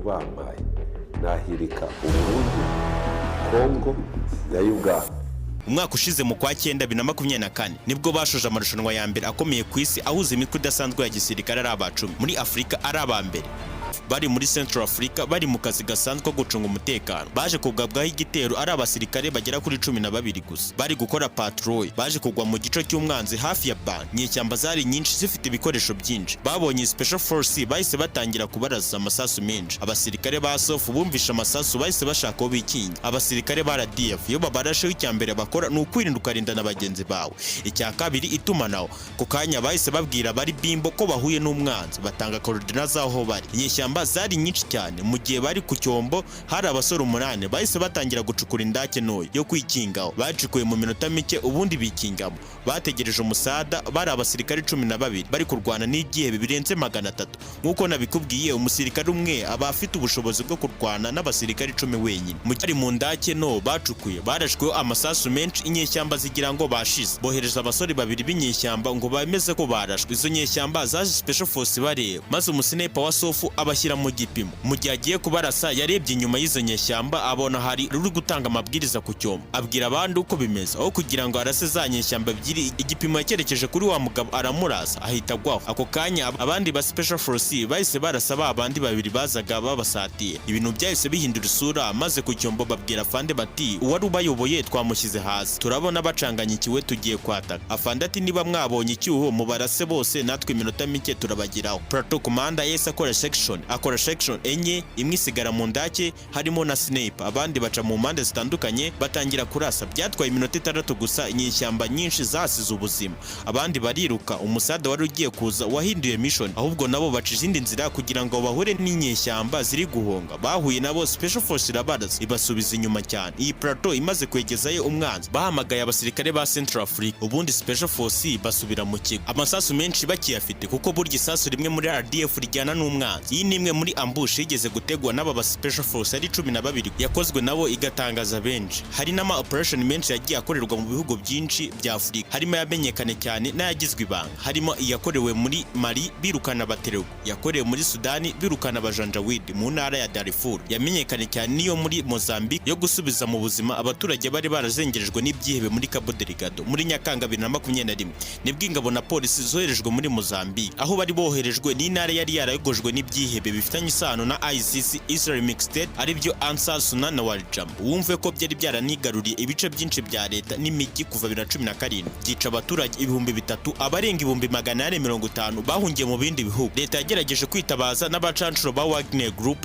bampaye nahirika Uburundi, Kongo na Uganda. Umwaka ushize mu kwa 9 2024 nibwo bashoje amarushanwa ya mbere akomeye ku isi ahuza imitwe idasanzwe ya gisirikare ari abacumi muri Afrika ari abambere. Bari muri Central Africa bari mu kazi gasanzwe ko gucunga umutekano. Baje kugabwaho igitero ari abasirikare bagera kuri 12 gusa. Bari gukora patrol. Baje kugwa mu gico cy'umwanzi hafi ya ban. Nyeshyamba zari nyinshi zifite ibikoresho byinshi. Babonye Special Force bahise batangira kubaraza amasasu menshi. Abasirikare ba SOF bumvisha amasasu bahise bashaka ko bikinga. Abasirikare ba RDF yo babarasheho icyambere bakora n'ukwirinda ukarinda n'abagenzi bawe. Icya kabiri itumanaho. Ku kanya bahise babwira bari bimbo ko bahuye n'umwanzi batanga coordinates aho bari. Inyeshyamba zari nyinshi cyane. Mu gihe bari ku cyombo hari abasore 8 bahise batangira gucukura indake ntoya yo kwikingaho. Bacikuye mu minota mike ubundi bikingamo. Bategereje umusada bari abasirikare 12 bari kurwana n'igihe birenze 300. Nkuko nabikubwiye umusirikare umwe aba afite ubushobozi bwo kurwana n'abasirikare 10 wenyine. Mu gihe mu ndake no bacukuye barashweho amasasu menshi. Inyeshyamba zigira ngo bashize. Bohereza abasore 2 b'inyeshyamba ngo bameze ko barashwe. Izo nyeshyamba zaje Special Force bareba maze umusniper wa SOF abashyira mu gipimo. Mu gihe agiye kubarasa yarebye inyuma y'izo nyeshyamba abona hari ruri gutanga amabwiriza ku cyombo. Abwira abandi uko bimeze aho kugira ngo arase za nyeshyamba ebyiri. Igipimo yakerekeje kuri wa mugabo aramurasa ahita gwaho. Ako kanya abandi ba Special Force bahise barasa abandi 2 bazaga babasatiye. Ibintu byahise bihindura isura maze ku cyombo babwira afande bati uwari ubayoboye twamushyize hasi turabona bacanganyikiwe tugiye kwataka. Afande ati niba mwabonye icyuho mubarase bose natwe iminota mike turabagiraho. Plateau Commander yese akora section enye imwe isigara mu ndake harimo na sniper. Abandi baca mu mpande zitandukanye batangira kurasa. Byatwaye iminota 6 gusa inyeshyamba nyinshi zasize ubuzima. Abandi bariruka. Umusada wari ugiye kuza wahinduye mission ahubwo nabo baca izindi nzira kugira ngo bahure n'inyeshyamba ziri guhonga. Bahuye nabo Special Force irabaraza ibasubiza inyuma cyane. Iyi plateau imaze kwegezayo umwanzi bahamagaye abasirikare ba Central Africa. Ubundi Special Force basubira mu kigo. Amasasu menshi bakiyafite kuko burya isasu rimwe muri RDF rijyana n'umwanzi. Iyi nimwe muri ambush yigeze gutegwa n'aba ba Special Force ari 12 yakozwe nabo igatangaza benshi. Hari n'ama operation menshi yagiye akorerwa mu bihugu byinshi bya Afrika. Harimo yamenyekane cyane n'ayagizwe ibanga. Harimo iyakorewe muri Mali birukana Baterego, yakorewe muri Sudani birukana abajanjawidi mu ntara ya Darfur. Yamenyekane cyane niyo muri Mozambique yo gusubiza mu buzima abaturage bari barazengerejwe n'ibyihebe muri Cabo Delgado muri Nyakanga 2021. Nibwo ingabo na polisi zoherejwe muri Mozambique aho bari boherejwe n'intara yari yarayogojwe n'ibyihebe bifitanye isano na ICC Islamic State ari byo Ansar Sunna na Waljam. Wumve ko byari byaranigaruriye ibice byinshi bya leta n'imijyi kuva 2017 byica abaturage 3,000 abarenga 150 bahungiye mu bindi bihugu. Leta yagerageje kwitabaza n'abacancuro ba Wagner Group